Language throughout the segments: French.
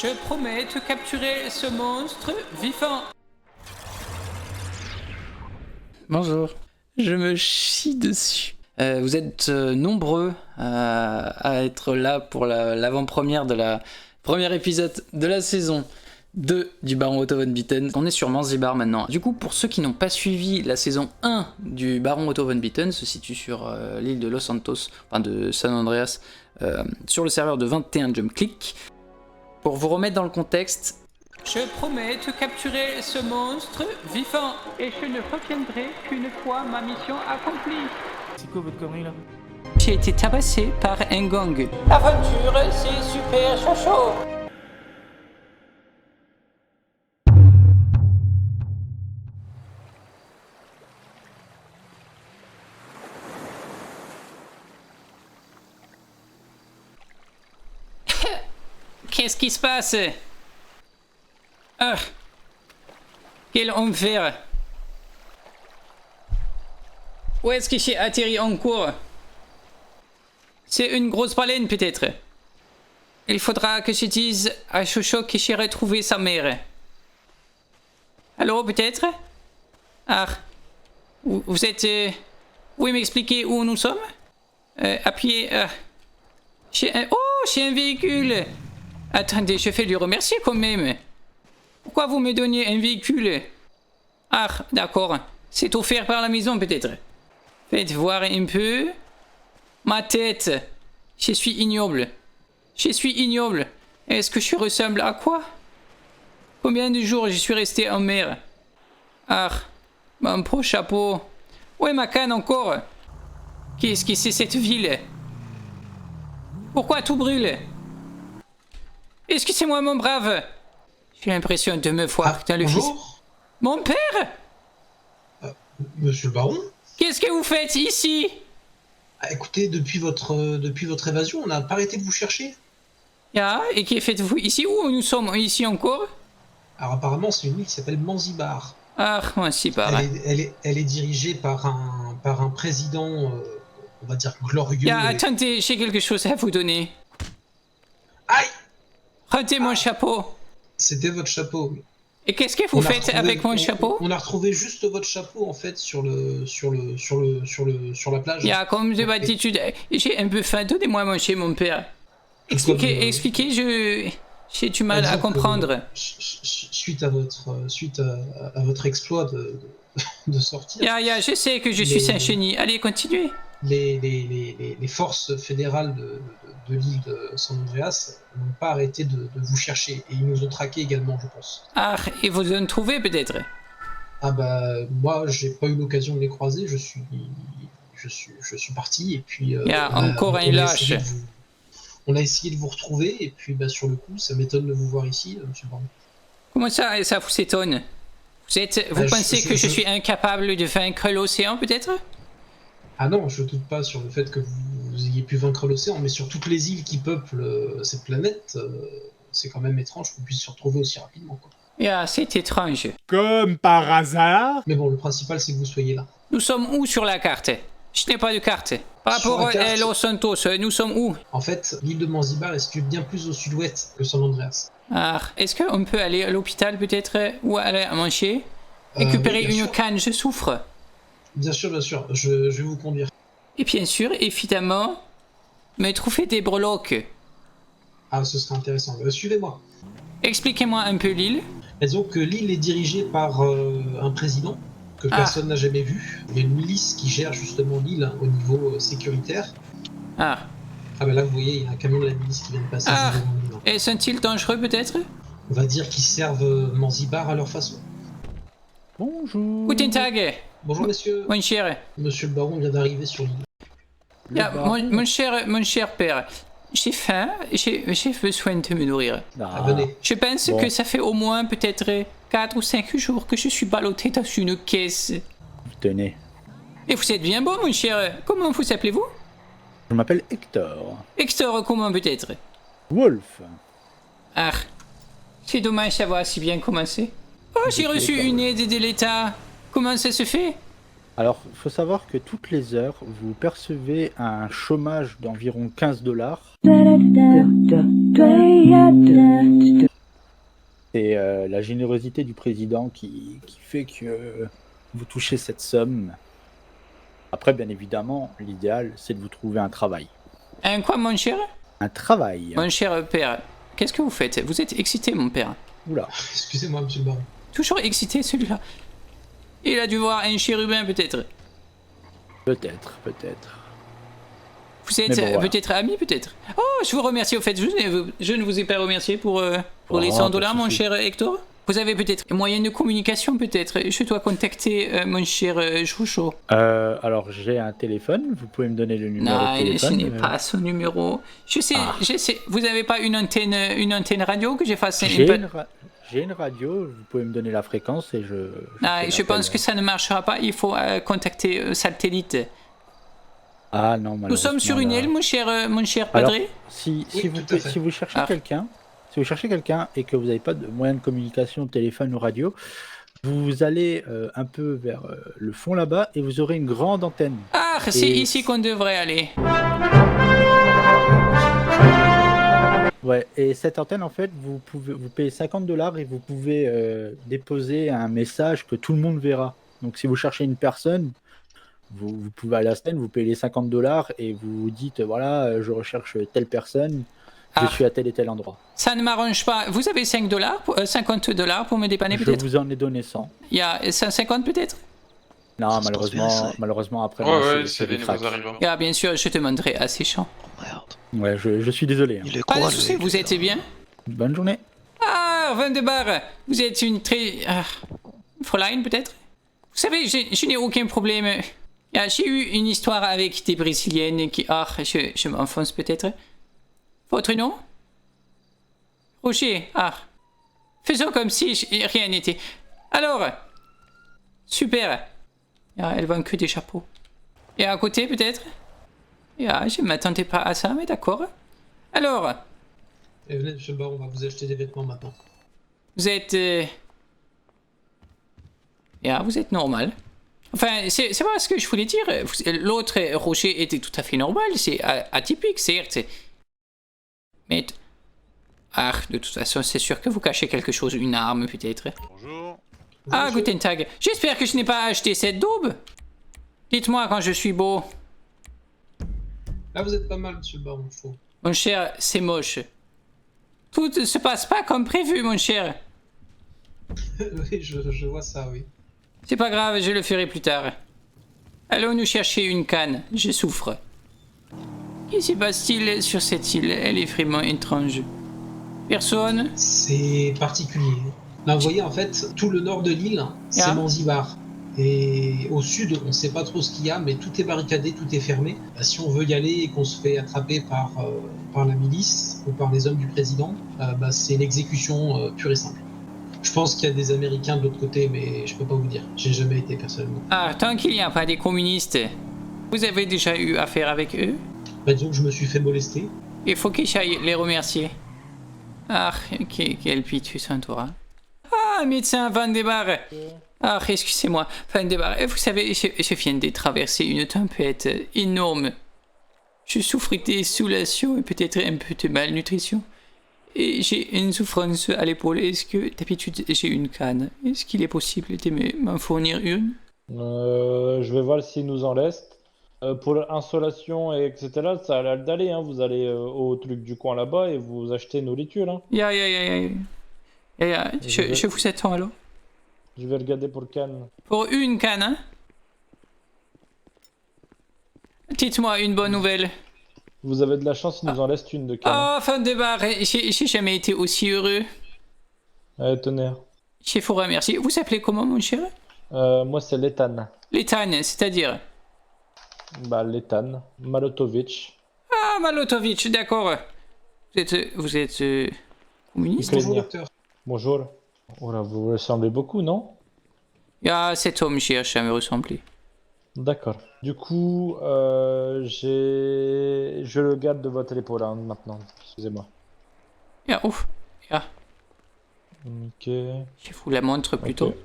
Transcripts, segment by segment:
Je promets de capturer ce monstre vivant. Bonjour. Je me chie dessus. Vous êtes nombreux à être là pour l'avant-première de la premier épisode de la saison 2 du Baron Otto von Bitten. On est sur Manzibar maintenant. Du coup, pour ceux qui n'ont pas suivi la saison 1 du Baron Otto von Bitten, se situe sur l'île de Los Santos, enfin de San Andreas, sur le serveur de 21 Jump Click. Pour vous remettre dans le contexte, je promets de capturer ce monstre vivant et je ne reviendrai qu'une fois ma mission accomplie. C'est quoi votre connerie là? J'ai été tabassé par un gang. L'aventure, c'est super chaud. Qu'est-ce qui se passe? Ah, quel enfer! Où est-ce que j'ai atterri en cours? C'est une grosse baleine peut-être. Il faudra que je dise à Chocho que j'ai retrouvé sa mère. Allô peut-être? Ah, vous êtes... Vous pouvez m'expliquer où nous sommes? Appuyez... j'ai un véhicule! Attendez, je vais lui remercier quand même. Pourquoi vous me donnez un véhicule? Ah, d'accord. C'est offert par la maison peut-être. Faites voir un peu. Ma tête. Je suis ignoble. Je suis ignoble. Est-ce que je ressemble à quoi? Combien de jours je suis resté en mer? Ah, mon pauvre chapeau. Où est ma canne encore? Qu'est-ce que c'est cette ville? Pourquoi tout brûle? Excusez-moi mon brave. J'ai l'impression de me voir dans le fils. Mon père? Monsieur le baron? Qu'est-ce que vous faites ici? Écoutez, depuis votre évasion, on n'a pas arrêté de vous chercher. Ah, et que faites-vous ici? Où nous sommes ici encore? Alors apparemment, c'est une île qui s'appelle Manzibar. Ah, Manzibar. Elle est dirigée par un président, on va dire, glorieux. Attendez, j'ai quelque chose à vous donner. Aïe! Rendez mon chapeau. C'était votre chapeau. Et qu'est-ce que vous faites avec mon chapeau? On a retrouvé juste votre chapeau en fait sur la plage. Comme d'habitude, j'ai un peu faim. Donnez-moi à manger, mon père. Expliquez, j'ai du mal à comprendre. Suite à votre exploit de sortir. Je sais que je suis un génie. Allez, continuez. Les forces fédérales de l'île de San Andreas n'ont pas arrêté de vous chercher et ils nous ont traqués également, je pense. Ah, et vous en trouvez peut-être? Ah bah moi j'ai pas eu l'occasion de les croiser, je suis parti et puis encore un lâche. On a essayé de vous retrouver et puis sur le coup ça m'étonne de vous voir ici, monsieur Baron. Comment ça vous étonne? Vous pensez que je suis incapable de vaincre l'océan peut-être? Ah non, je doute pas sur le fait que vous ayez pu vaincre l'océan, mais sur toutes les îles qui peuplent cette planète, c'est quand même étrange qu'on puisse se retrouver aussi rapidement, quoi. C'est étrange. Comme par hasard. Mais bon, le principal c'est que vous soyez là. Nous sommes où sur la carte? Je n'ai pas de carte. Par rapport à Los Santos, nous sommes où? En fait, l'île de Manzibar est située bien plus au sud-ouest que San Andreas. Ah, est-ce qu'on peut aller à l'hôpital peut-être? Ou aller à manger? Récupérer une canne, je souffre. Bien sûr, je vais vous conduire. Et bien sûr, évidemment, me trouver des breloques. Ah, ce serait intéressant. Suivez-moi. Expliquez-moi un peu l'île. Disons que l'île est dirigée par un président que personne n'a jamais vu. Il y a une milice qui gère justement l'île au niveau sécuritaire. Ah bah là, vous voyez, il y a un camion de la milice qui vient de passer. Et sont-ils dangereux peut-être? On va dire qu'ils servent Manzibar à leur façon. Bonjour. Guten Tag. Bonjour messieurs. Mon cher. Monsieur le baron vient d'arriver sur l'île. Mon cher père, j'ai faim, j'ai besoin de me nourrir. Venez. Je pense que ça fait au moins peut-être 4 ou 5 jours que je suis ballotté dans une caisse. Tenez. Et vous êtes bien beau mon cher. Comment vous appelez-vous? Je m'appelle Hector. Hector comment peut-être? Wolf. Ah, c'est dommage d'avoir si bien commencé. Oh, j'ai reçu une aide de l'État. Comment ça se fait? Alors, il faut savoir que toutes les heures, vous percevez un chômage d'environ $15. C'est la générosité du président qui fait que vous touchez cette somme. Après, bien évidemment, l'idéal, c'est de vous trouver un travail. Un quoi, mon cher? Un travail. Mon cher père, qu'est-ce que vous faites? Vous êtes excité, mon père? Oula. Excusez-moi, monsieur le baron. Toujours excité, celui-là. Il a dû voir un chérubin, peut-être. Peut-être. Vous êtes peut-être amis, peut-être. Oh, je vous remercie, au fait, je ne vous ai pas remercié pour les 100 $, mon cher Hector. Vous avez peut-être un moyen de communication, peut-être. Je dois contacter mon cher Chouchou. Alors, j'ai un téléphone, vous pouvez me donner le numéro de téléphone. Non, je n'ai pas son numéro. Je sais. Vous n'avez pas une antenne radio que je fasse J'ai une radio, vous pouvez me donner la fréquence et je pense que ça ne marchera pas, il faut contacter satellite. Ah non, malheureusement. Nous sommes sur une île, mon cher padré. Alors, si vous cherchez quelqu'un et que vous n'avez pas de moyen de communication, de téléphone ou radio, vous allez un peu vers le fond là-bas et vous aurez une grande antenne. Ah, c'est ici qu'on devrait aller. Ouais, et cette antenne, en fait, vous payez 50 $ et vous pouvez déposer un message que tout le monde verra. Donc, si vous cherchez une personne, vous pouvez aller à la scène, vous payez les 50 $ et vous dites, voilà, je recherche telle personne, je suis à tel et tel endroit. Ça ne m'arrange pas. Vous avez 50 $ pour me dépanner, peut-être? Je vous en ai donné 100. Il y a 150, peut-être? Non, malheureusement, après... Ouais, c'est les nouveaux arrivants. Ah, bien sûr, je te demanderai à ces champs. Merde. Ouais, je suis désolé. Il est Pas de quoi, soucis, vous êtes bien? Bonne journée. Ah, Van de Bar, vous êtes une très... Fräulein, peut-être? Vous savez, je n'ai aucun problème. J'ai eu une histoire avec des Brésiliennes qui... Ah, je m'enfonce peut-être. Votre nom? Roger. Ah. Faisons comme si rien n'était. Alors. Super. Elles vendent que des chapeaux. Et à côté, peut-être? Je ne m'attendais pas à ça, mais d'accord. Alors. Et venez, monsieur le baron, on va vous acheter des vêtements maintenant. Vous êtes... vous êtes normal. Enfin, c'est pas ce que je voulais dire. L'autre Roger était tout à fait normal. C'est atypique, certes. Mais... Ah, de toute façon, c'est sûr que vous cachez quelque chose. Une arme, peut-être. Bonjour. Ah, Guten Tag. J'espère que je n'ai pas acheté cette daube. Dites-moi quand je suis beau. Là, vous êtes pas mal, monsieur le baron, je trouve. Mon cher, c'est moche. Tout ne se passe pas comme prévu, mon cher. Oui, je vois ça, oui. C'est pas grave, je le ferai plus tard. Allons nous chercher une canne, je souffre. Qui se passe-t-il sur cette île? Elle est vraiment étrange. Personne? C'est particulier. Là, vous voyez, en fait, tout le nord de l'île, c'est Manzibar. Et au sud, on ne sait pas trop ce qu'il y a, mais tout est barricadé, tout est fermé. Si on veut y aller et qu'on se fait attraper par la milice ou par les hommes du président, c'est l'exécution pure et simple. Je pense qu'il y a des Américains de l'autre côté, mais je peux pas vous dire. J'ai jamais été personnellement. Ah, tant qu'il n'y a pas des communistes, vous avez déjà eu affaire avec eux? Disons que je me suis fait molester. Il faut que j'aille les remercier. Ah, quel piteux toi. Ah, médecin Van de Bar. Ah, excusez-moi, Van de Bar. Vous savez, je viens de traverser une tempête énorme. Je souffre d'insolation et peut-être un peu de malnutrition. Et j'ai une souffrance à l'épaule. Est-ce que d'habitude j'ai une canne? Est-ce qu'il est possible de m'en fournir une? Je vais voir s'il nous en reste. Pour l'insolation et etc., ça a l'air d'aller. Hein. Vous allez au truc du coin là-bas et vous achetez nourriture. Hein. Je vous attends alors. Je vais regarder pour canne. Pour une canne, hein? Dites-moi une bonne nouvelle. Vous avez de la chance, il nous en reste une de canne. Oh, Van de Bar, j'ai jamais été aussi heureux. Allez, tenez. Je vous remercie. Vous s'appelez comment, mon cher? Moi, c'est Letan. Letan, c'est-à-dire? Letan. Malotovic. Ah, Malotovic, d'accord. Vous êtes communiste? Bonjour, docteur. Bonjour. Oh là, vous ressemblez beaucoup, non? Ah, cet homme cherche à me ressembler. D'accord. Du coup, je le garde de votre épaule maintenant. Excusez-moi. Ouf. Ok. Je vous la montre plutôt. Okay.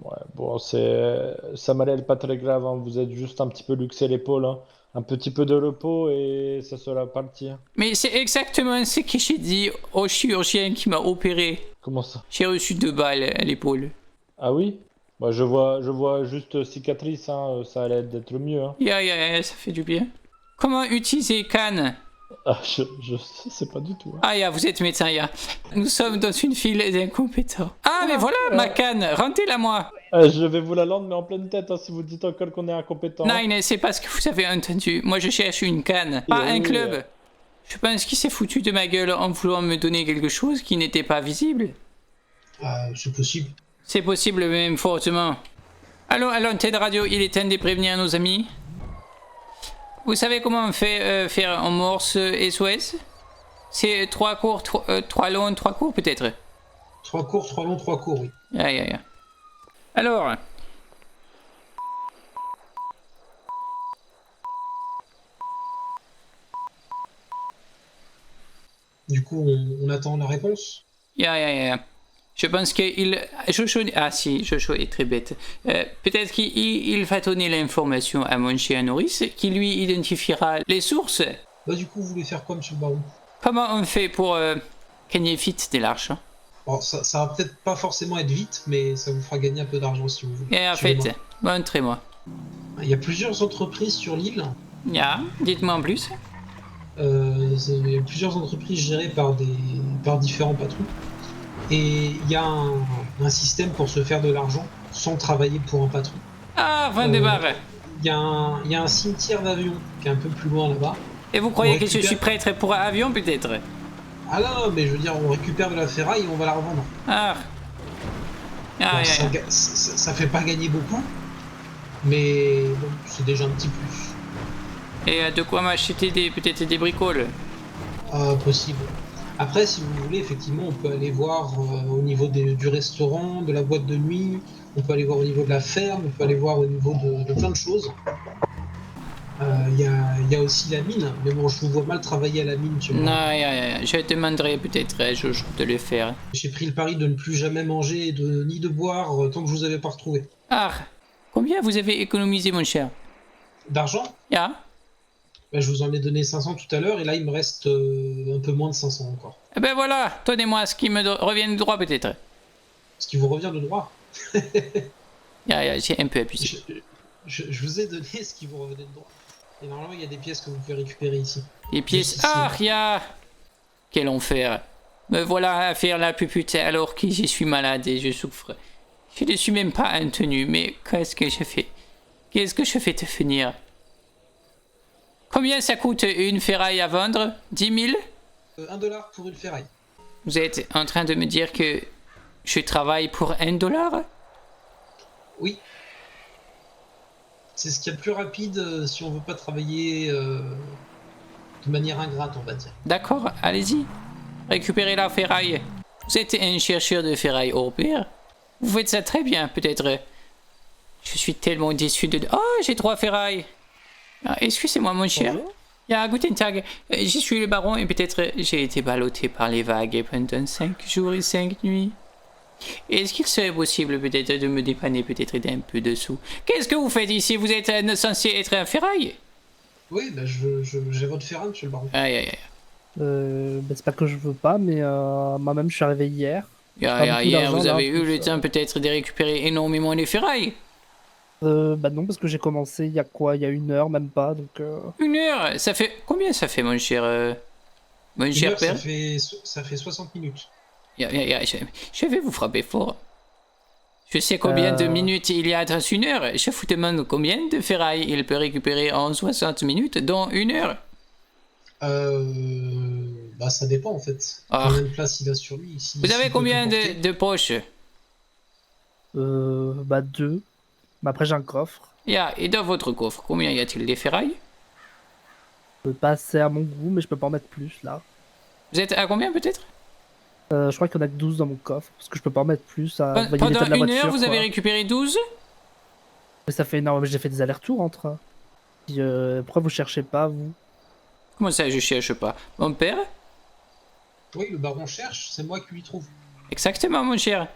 Ouais, bon, ça m'a l'air pas très grave. Hein. Vous êtes juste un petit peu luxé l'épaule. Hein. Un petit peu de repos et ça sera parti. Mais c'est exactement ce que j'ai dit au chirurgien qui m'a opéré. Comment ça? J'ai reçu 2 balles à l'épaule. Ah oui? Bah, je vois juste cicatrice, hein. Ça allait d'être le mieux, hein. Ça fait du bien. Comment utiliser canne? Ah, je sais pas du tout, hein. Ah, vous êtes médecin, Nous sommes dans une file d'incompétents. Ah, mais voilà ma canne. Rendez-la moi. Je vais vous la rendre, mais en pleine tête, hein, si vous dites encore qu'on est incompétent. Non, c'est pas ce que vous avez entendu. Moi, je cherche une canne, pas un club. Je pense qu'il s'est foutu de ma gueule en voulant me donner quelque chose qui n'était pas visible. C'est possible. C'est possible, même fortement. Allô, à l'antenne radio, il est temps de prévenir nos amis. Vous savez comment on fait faire en morse SOS? C'est 3 courts, 3 longs, 3 courts peut-être? 3 courts, 3 longs, 3 courts, oui. Alors... Du coup, on attend la réponse. Je pense qu'il... Jojo est très bête. Peut-être qu'il va donner l'information à mon cher Norris, qui lui identifiera les sources. Bah du coup, vous voulez faire quoi, monsieur le baron? Comment on fait pour gagner vite de l'argent? Bon, ça va peut-être pas forcément être vite, mais ça vous fera gagner un peu d'argent si vous voulez. En fait, montrez-moi. Il y a plusieurs entreprises sur l'île. Dites-moi en plus. Il y a plusieurs entreprises gérées par différents patrons. Et il y a un système pour se faire de l'argent sans travailler pour un patron. Fin de barre. Il y a un cimetière d'avions qui est un peu plus loin là-bas. Et vous croyez que je suis prêtre pour un avion peut-être? Ah non, mais je veux dire, on récupère de la ferraille et on va la revendre. Ça fait pas gagner beaucoup, mais bon, c'est déjà un petit plus. Et de quoi m'acheter peut-être des bricoles? Possible. Après, si vous voulez, effectivement, on peut aller voir au niveau du restaurant, de la boîte de nuit, on peut aller voir au niveau de la ferme, on peut aller voir au niveau de plein de choses. Il y a aussi la mine, mais bon, je vous vois mal travailler à la mine. Je demanderai peut-être de le faire. J'ai pris le pari de ne plus jamais manger ni de boire tant que je vous avais pas retrouvé. Combien vous avez économisé, mon cher? D'argent? Je vous en ai donné 500 tout à l'heure, et là, il me reste un peu moins de 500 encore. Voilà, donnez-moi ce qui me revient de droit, peut-être. Ce qui vous revient de droit? J'ai un peu abusé. Je vous ai donné ce qui vous revenait de droit. Et normalement, il y a des pièces que vous pouvez récupérer ici. Des pièces? Quel enfer. Me voilà à faire la pupute alors que je suis malade et je souffre. Je ne suis même pas en tenue, mais qu'est-ce que je fais? Qu'est-ce que je fais te finir? Combien ça coûte une ferraille à vendre? 10 000? $1 pour une ferraille. Vous êtes en train de me dire que je travaille pour $1? Oui. C'est ce qu'il y a de plus rapide si on veut pas travailler de manière ingrate, on va dire. D'accord, allez-y. Récupérez la ferraille. Vous êtes un chercheur de ferraille hors pair. Vous faites ça très bien, peut-être. Je suis tellement déçu de... Oh, j'ai 3 ferrailles. Excusez-moi, mon cher. Guten Tag. Je suis le baron et peut-être j'ai été ballotté par les vagues pendant 5 jours et 5 nuits. Est-ce qu'il serait possible peut-être de me dépanner peut-être d'un peu de sous? Qu'est-ce que vous faites ici? Vous êtes censé être un ferraille? Oui, j'ai votre ferraille, monsieur le baron. C'est pas que je veux pas, mais moi-même je suis arrivé hier. Hier, vous avez eu le temps peut-être de récupérer énormément de ferrailles? Non, parce que j'ai commencé il y a 1 heure, même pas, donc... 1 heure? Ça fait... Combien ça fait, mon cher père? Ça fait 60 minutes. Je vais vous frapper fort. Je sais combien de minutes il y a dans 1 heure. Je vous demande combien de ferrailles il peut récupérer en 60 minutes dans 1 heure. Ça dépend en fait. Combien de place il a sur lui ici. Vous avez combien de poches? 2. Mais après j'ai un coffre. Et dans votre coffre, combien y a-t-il des ferrailles? Pas assez à mon goût, mais je peux pas en mettre plus là. Vous êtes à combien peut-être? Je crois qu'il y en a que 12 dans mon coffre, parce que je peux pas en mettre plus. Pendant 1 heure, vous avez récupéré 12? Mais ça fait énorme, j'ai fait des allers-retours entre. Puis, pourquoi vous cherchez pas, vous? Comment ça, je cherche pas? Mon père? Oui, le baron cherche, c'est moi qui lui trouve. Exactement, mon cher.